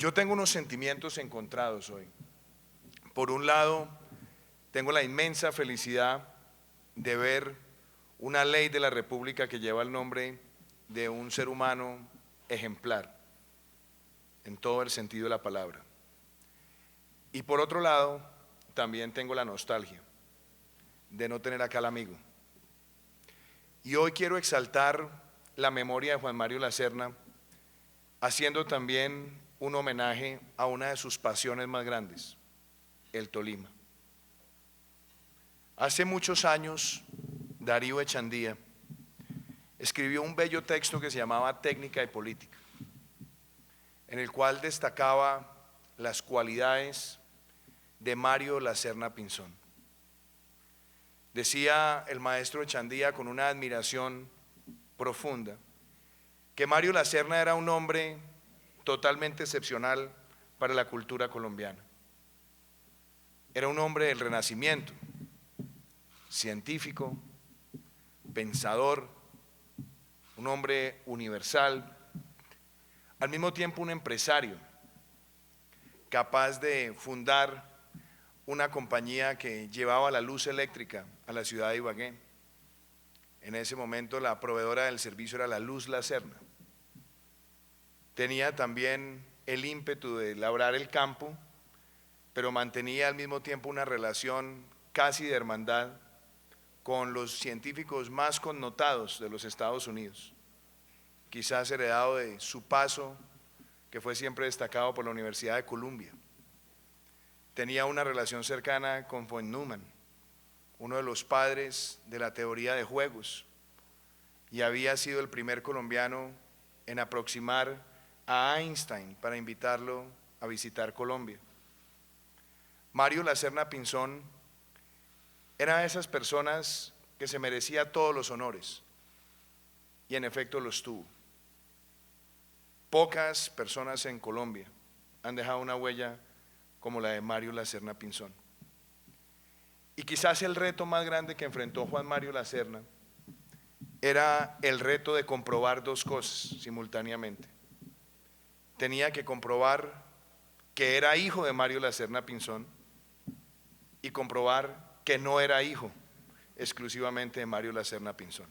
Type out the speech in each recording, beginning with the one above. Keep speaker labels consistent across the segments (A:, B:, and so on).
A: Yo tengo unos sentimientos encontrados hoy. Por un lado, tengo la inmensa felicidad de ver una ley de la República que lleva el nombre de un ser humano ejemplar, en todo el sentido de la palabra. Y por otro lado, también tengo la nostalgia de no tener acá al amigo. Y hoy quiero exaltar la memoria de Juan Mario Laserna, haciendo también un homenaje a una de sus pasiones más grandes, el Tolima. Hace muchos años, Darío Echandía escribió un bello texto que se llamaba Técnica y Política, en el cual destacaba las cualidades de Mario Laserna Pinzón. Decía el maestro Echandía con una admiración profunda que Mario Laserna era un hombre totalmente excepcional para la cultura colombiana. Era un hombre del Renacimiento, científico, pensador, un hombre universal, al mismo tiempo un empresario, capaz de fundar una compañía que llevaba la luz eléctrica a la ciudad de Ibagué. En ese momento la proveedora del servicio era la Luz Laserna. Tenía también el ímpetu de labrar el campo, pero mantenía al mismo tiempo una relación casi de hermandad con los científicos más connotados de los Estados Unidos, quizás heredado de su paso, que fue siempre destacado por la Universidad de Columbia. Tenía una relación cercana con von Neumann, uno de los padres de la teoría de juegos, y había sido el primer colombiano en aproximar a Einstein para invitarlo a visitar Colombia. Mario Laserna Pinzón era de esas personas que se merecía todos los honores, y en efecto los tuvo. Pocas personas en Colombia han dejado una huella como la de Mario Laserna Pinzón. Y quizás el reto más grande que enfrentó Juan Mario Laserna era el reto de comprobar dos cosas simultáneamente. Tenía que comprobar que era hijo de Mario Laserna Pinzón y comprobar que no era hijo exclusivamente de Mario Laserna Pinzón.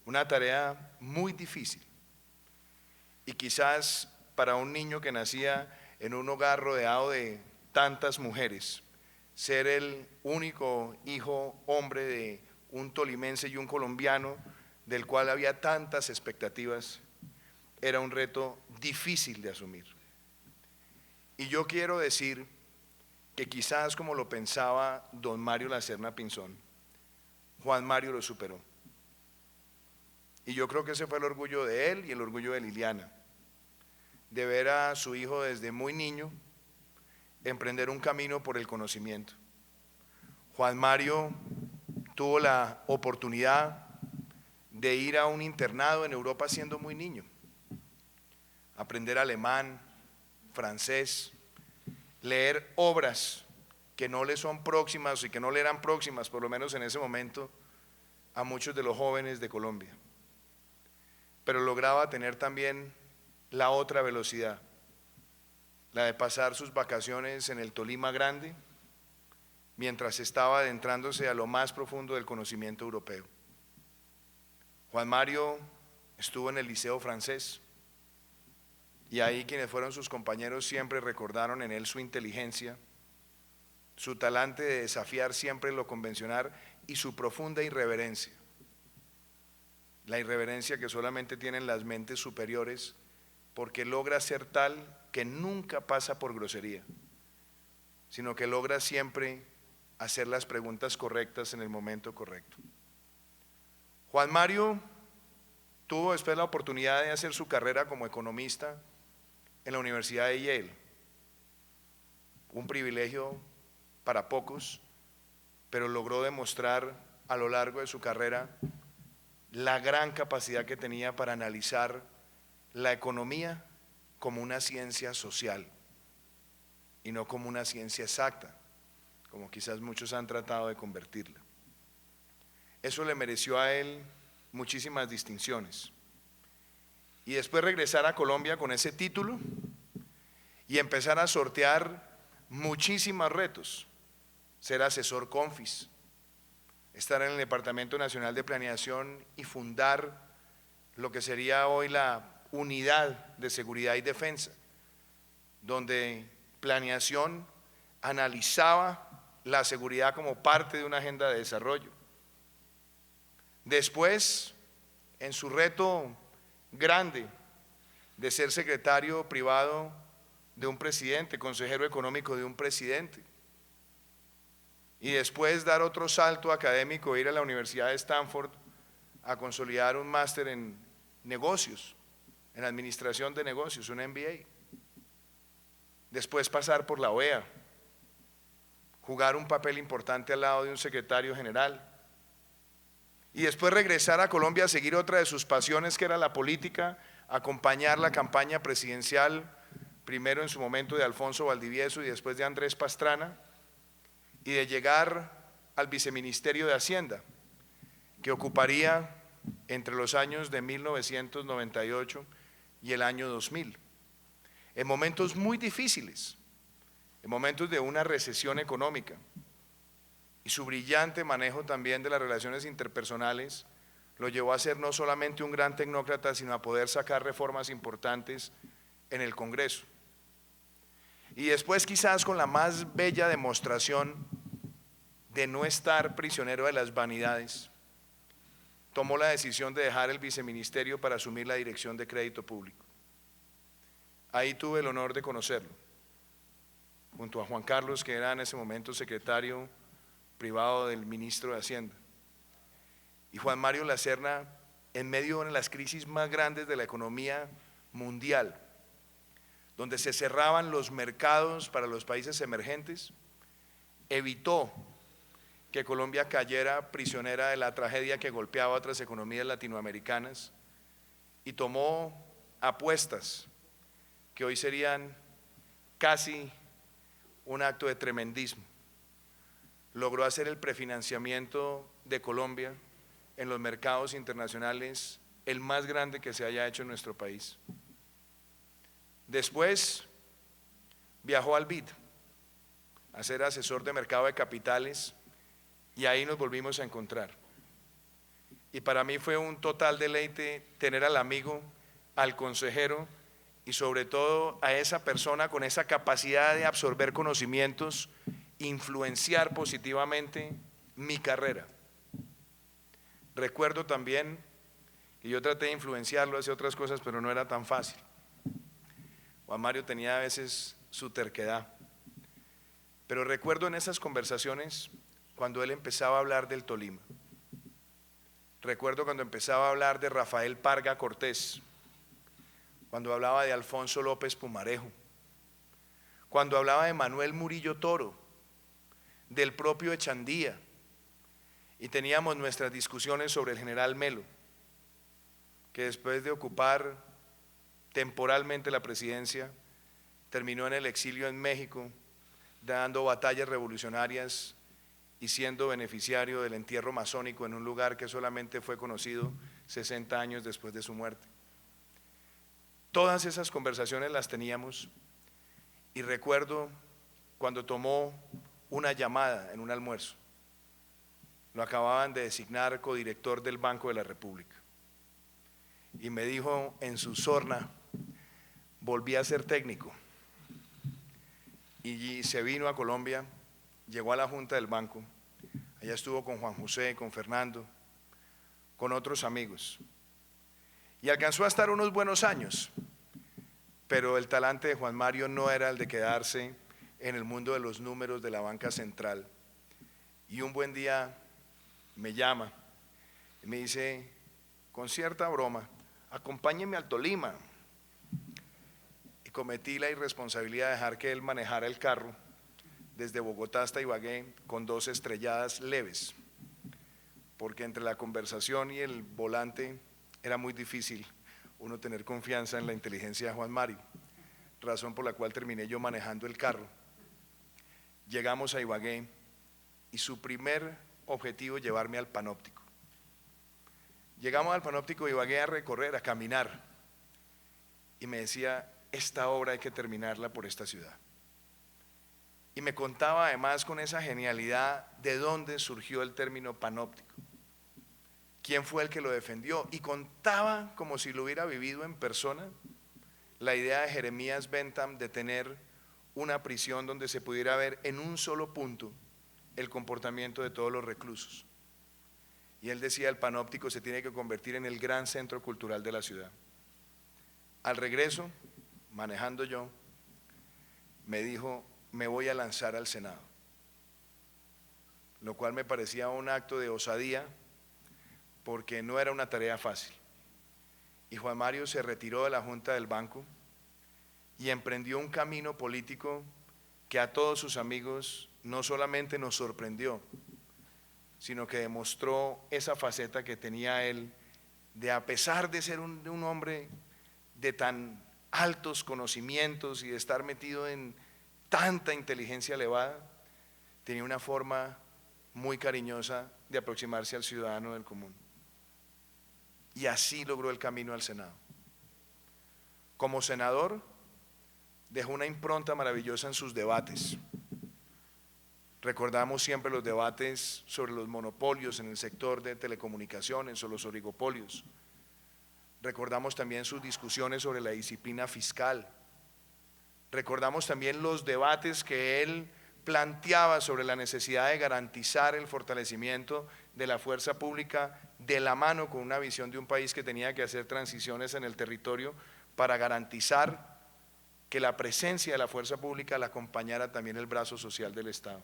A: Una tarea muy difícil, y quizás para un niño que nacía en un hogar rodeado de tantas mujeres, ser el único hijo hombre de un tolimense y un colombiano del cual había tantas expectativas, era un reto difícil de asumir. Y yo quiero decir que quizás como lo pensaba don Mario Laserna Pinzón, Juan Mario lo superó. Y yo creo que ese fue el orgullo de él y el orgullo de Liliana, de ver a su hijo desde muy niño emprender un camino por el conocimiento. Juan Mario tuvo la oportunidad de ir a un internado en Europa siendo muy niño, aprender alemán, francés, leer obras que no le son próximas y que no le eran próximas, por lo menos en ese momento, a muchos de los jóvenes de Colombia. Pero lograba tener también la otra velocidad, la de pasar sus vacaciones en el Tolima Grande, mientras estaba adentrándose a lo más profundo del conocimiento europeo. Juan Mario estuvo en el Liceo Francés, y ahí quienes fueron sus compañeros siempre recordaron en él su inteligencia, su talante de desafiar siempre lo convencional y su profunda irreverencia. La irreverencia que solamente tienen las mentes superiores, porque logra ser tal que nunca pasa por grosería, sino que logra siempre hacer las preguntas correctas en el momento correcto. Juan Mario tuvo después la oportunidad de hacer su carrera como economista en la Universidad de Yale, un privilegio para pocos, pero logró demostrar a lo largo de su carrera la gran capacidad que tenía para analizar la economía como una ciencia social y no como una ciencia exacta, como quizás muchos han tratado de convertirla. Eso le mereció a él muchísimas distinciones. Y después regresar a Colombia con ese título y empezar a sortear muchísimos retos. Ser asesor Confis, estar en el Departamento Nacional de Planeación y fundar lo que sería hoy la Unidad de Seguridad y Defensa, donde planeación analizaba la seguridad como parte de una agenda de desarrollo. Después, en su reto grande de ser secretario privado de un presidente, consejero económico de un presidente, y después dar otro salto académico, ir a la Universidad de Stanford a consolidar un máster en negocios, en administración de negocios, un MBA. Después pasar por la OEA, jugar un papel importante al lado de un secretario general, y después regresar a Colombia a seguir otra de sus pasiones, que era la política, acompañar la campaña presidencial, primero en su momento de Alfonso Valdivieso y después de Andrés Pastrana, y de llegar al viceministerio de Hacienda, que ocuparía entre los años de 1998 y el año 2000, en momentos muy difíciles, en momentos de una recesión económica, y su brillante manejo también de las relaciones interpersonales lo llevó a ser no solamente un gran tecnócrata, sino a poder sacar reformas importantes en el Congreso. Y después, quizás con la más bella demostración de no estar prisionero de las vanidades, tomó la decisión de dejar el viceministerio para asumir la dirección de crédito público. Ahí tuve el honor de conocerlo, junto a Juan Carlos, que era en ese momento secretario privado del ministro de Hacienda, y Juan Mario Lacerna, en medio de las crisis más grandes de la economía mundial, donde se cerraban los mercados para los países emergentes, evitó que Colombia cayera prisionera de la tragedia que golpeaba a otras economías latinoamericanas, y tomó apuestas que hoy serían casi un acto de tremendismo. Logró hacer el prefinanciamiento de Colombia en los mercados internacionales el más grande que se haya hecho en nuestro país. Después viajó al BID a ser asesor de mercado de capitales, y ahí nos volvimos a encontrar. Y para mí fue un total deleite tener al amigo, al consejero y sobre todo a esa persona con esa capacidad de absorber conocimientos, influenciar positivamente mi carrera. Recuerdo también que yo traté de influenciarlo hacia otras cosas, pero no era tan fácil. Juan Mario tenía a veces su terquedad, pero recuerdo en esas conversaciones cuando él empezaba a hablar del Tolima. Recuerdo cuando empezaba a hablar de Rafael Parga Cortés, cuando hablaba de Alfonso López Pumarejo, cuando hablaba de Manuel Murillo Toro, del propio Echandía, y teníamos nuestras discusiones sobre el general Melo, que después de ocupar temporalmente la presidencia, terminó en el exilio en México, dando batallas revolucionarias y siendo beneficiario del entierro masónico en un lugar que solamente fue conocido 60 años después de su muerte. Todas esas conversaciones las teníamos, y recuerdo cuando tomó una llamada en un almuerzo. Lo acababan de designar codirector del Banco de la República, y me dijo en su sorna: volví a ser técnico. Y se vino a Colombia, llegó a la Junta del Banco, allá estuvo con Juan José, con Fernando, con otros amigos, y alcanzó a estar unos buenos años, pero el talante de Juan Mario no era el de quedarse en el mundo de los números de la banca central. Y un buen día me llama y me dice con cierta broma: acompáñeme al Tolima. Y cometí la irresponsabilidad de dejar que él manejara el carro desde Bogotá hasta Ibagué con 2 estrelladas leves, porque entre la conversación y el volante era muy difícil uno tener confianza en la inteligencia de Juan Mario, razón por la cual terminé yo manejando el carro. Llegamos a Ibagué y su primer objetivo, llevarme al Panóptico. Llegamos al Panóptico de Ibagué a recorrer, a caminar, y me decía: esta obra hay que terminarla por esta ciudad. Y me contaba además con esa genialidad de dónde surgió el término panóptico, quién fue el que lo defendió, y contaba como si lo hubiera vivido en persona la idea de Jeremías Bentham de tener una prisión donde se pudiera ver en un solo punto el comportamiento de todos los reclusos. Y él decía, el panóptico se tiene que convertir en el gran centro cultural de la ciudad. Al regreso, manejando yo, me dijo, me voy a lanzar al Senado, lo cual me parecía un acto de osadía porque no era una tarea fácil. Y Juan Mario se retiró de la Junta del Banco y emprendió un camino político que a todos sus amigos no solamente nos sorprendió, sino que demostró esa faceta que tenía él de, a pesar de ser un hombre de tan altos conocimientos y de estar metido en tanta inteligencia elevada, tenía una forma muy cariñosa de aproximarse al ciudadano del común. Y así logró el camino al Senado. Como senador, dejó una impronta maravillosa en sus debates. Recordamos siempre los debates sobre los monopolios en el sector de telecomunicaciones o los oligopolios. Recordamos también sus discusiones sobre la disciplina fiscal. Recordamos también los debates que él planteaba sobre la necesidad de garantizar el fortalecimiento de la fuerza pública de la mano con una visión de un país que tenía que hacer transiciones en el territorio para garantizar que la presencia de la fuerza pública la acompañara también el brazo social del Estado.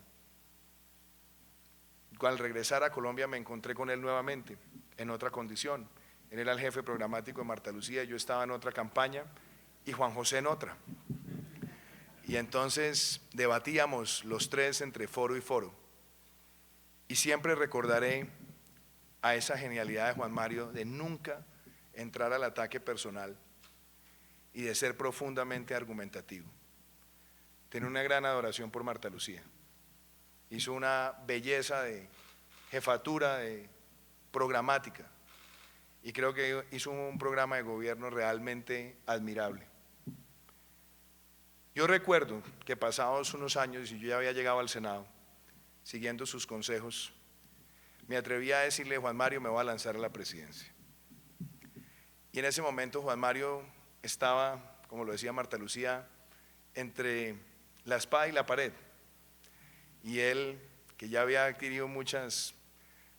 A: Al regresar a Colombia me encontré con él nuevamente en otra condición. Él era el jefe programático de Marta Lucía, yo estaba en otra campaña y Juan José en otra. Y entonces debatíamos los tres entre foro y foro. Y siempre recordaré a esa genialidad de Juan Mario de nunca entrar al ataque personal y de ser profundamente argumentativo. Tenía una gran adoración por Marta Lucía. Hizo una belleza de jefatura de programática y creo que hizo un programa de gobierno realmente admirable. Yo recuerdo que pasados unos años y yo ya había llegado al Senado, siguiendo sus consejos, me atreví a decirle, Juan Mario, me voy a lanzar a la presidencia. Y en ese momento Juan Mario estaba, como lo decía Marta Lucía, entre la espada y la pared. Y él, que ya había adquirido muchas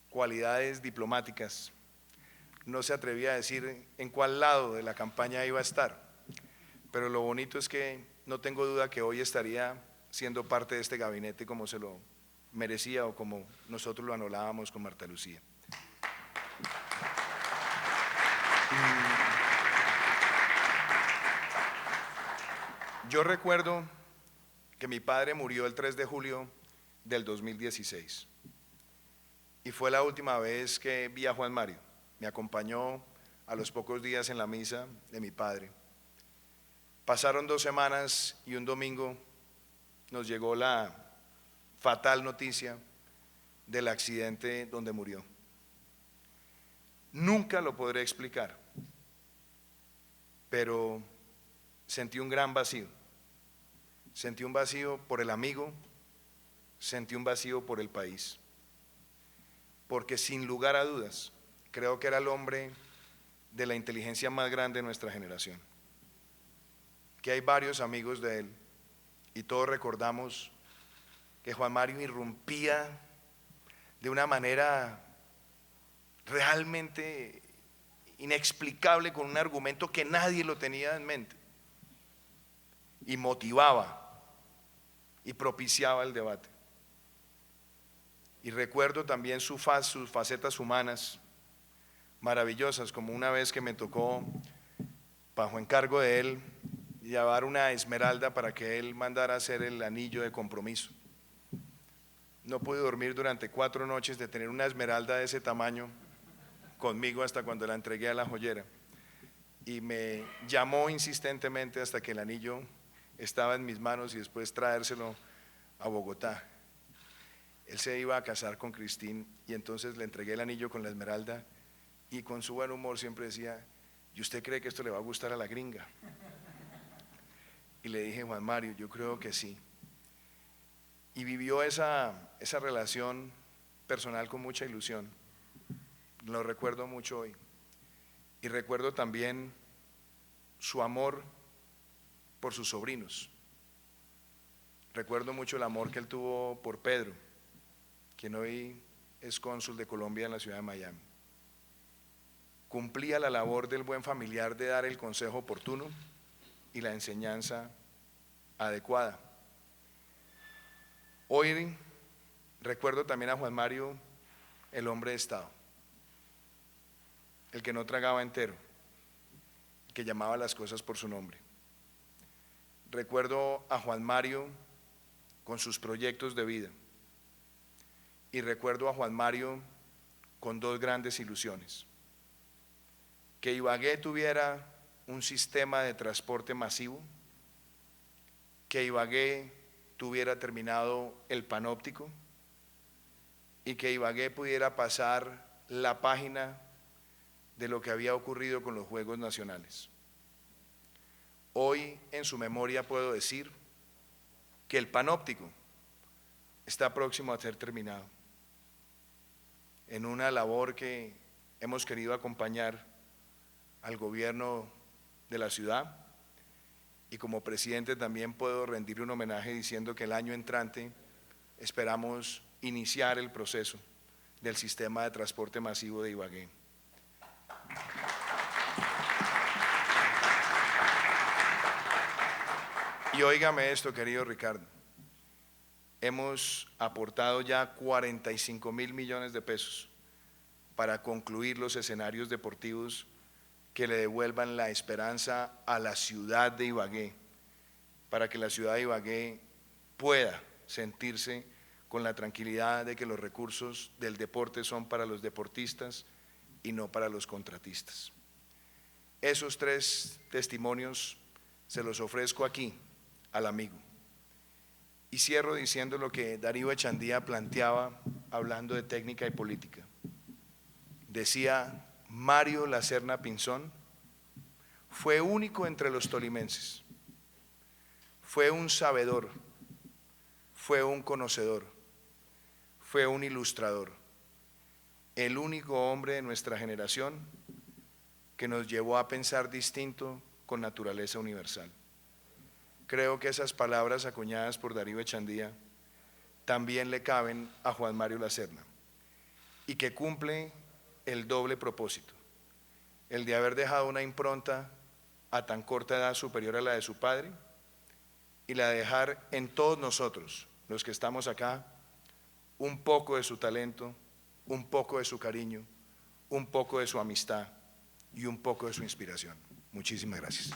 A: cualidades diplomáticas, no se atrevía a decir en cuál lado de la campaña iba a estar. Pero lo bonito es que no tengo duda que hoy estaría siendo parte de este gabinete como se lo merecía o como nosotros lo anhelábamos con Marta Lucía. Yo recuerdo que mi padre murió el 3 de julio del 2016 y fue la última vez que vi a Juan Mario. Me acompañó a los pocos días en la misa de mi padre. Pasaron 2 semanas y un domingo nos llegó la fatal noticia del accidente donde murió. Nunca lo podré explicar, pero sentí un gran vacío. Sentí un vacío por el amigo, sentí un vacío por el país, porque sin lugar a dudas creo que era el hombre de la inteligencia más grande de nuestra generación, que hay varios amigos de él y todos recordamos que Juan Mario irrumpía de una manera realmente inexplicable con un argumento que nadie lo tenía en mente y motivaba y propiciaba el debate. Y recuerdo también sus facetas humanas maravillosas, como una vez que me tocó, bajo encargo de él, llevar una esmeralda para que él mandara hacer el anillo de compromiso. No pude dormir durante 4 noches de tener una esmeralda de ese tamaño conmigo hasta cuando la entregué a la joyera. Y me llamó insistentemente hasta que el anillo estaba en mis manos y después traérselo a Bogotá. Él se iba a casar con Cristín y entonces le entregué el anillo con la esmeralda y con su buen humor siempre decía, ¿y usted cree que esto le va a gustar a la gringa? Y le dije, Juan Mario, yo creo que sí. Y vivió esa relación personal con mucha ilusión. Lo recuerdo mucho hoy. Y recuerdo también su amor por sus sobrinos. Recuerdo mucho el amor que él tuvo por Pedro, quien hoy es cónsul de Colombia en la ciudad de Miami. Cumplía la labor del buen familiar de dar el consejo oportuno y la enseñanza adecuada. Hoy recuerdo también a Juan Mario, el hombre de Estado, el que no tragaba entero, el que llamaba las cosas por su nombre. Recuerdo a Juan Mario con sus proyectos de vida y recuerdo a Juan Mario con dos grandes ilusiones: que Ibagué tuviera un sistema de transporte masivo, que Ibagué tuviera terminado el panóptico y que Ibagué pudiera pasar la página de lo que había ocurrido con los Juegos Nacionales. Hoy en su memoria puedo decir que el panóptico está próximo a ser terminado, en una labor que hemos querido acompañar al gobierno de la ciudad, y como presidente también puedo rendirle un homenaje diciendo que el año entrante esperamos iniciar el proceso del sistema de transporte masivo de Ibagué. Y óigame esto, querido Ricardo, hemos aportado ya 45.000 millones de pesos para concluir los escenarios deportivos que le devuelvan la esperanza a la ciudad de Ibagué, para que la ciudad de Ibagué pueda sentirse con la tranquilidad de que los recursos del deporte son para los deportistas y no para los contratistas. Esos tres testimonios se los ofrezco aquí al amigo. Y cierro diciendo lo que Darío Echandía planteaba hablando de técnica y política. Decía: Mario Lacerna Pinzón fue único entre los tolimenses, fue un sabedor, fue un conocedor, fue un ilustrador, el único hombre de nuestra generación que nos llevó a pensar distinto con naturaleza universal. Creo que esas palabras acuñadas por Darío Echandía también le caben a Juan Mario Lacerna, y que cumple el doble propósito: el de haber dejado una impronta a tan corta edad superior a la de su padre, y la de dejar en todos nosotros, los que estamos acá, un poco de su talento, un poco de su cariño, un poco de su amistad y un poco de su inspiración. Muchísimas gracias.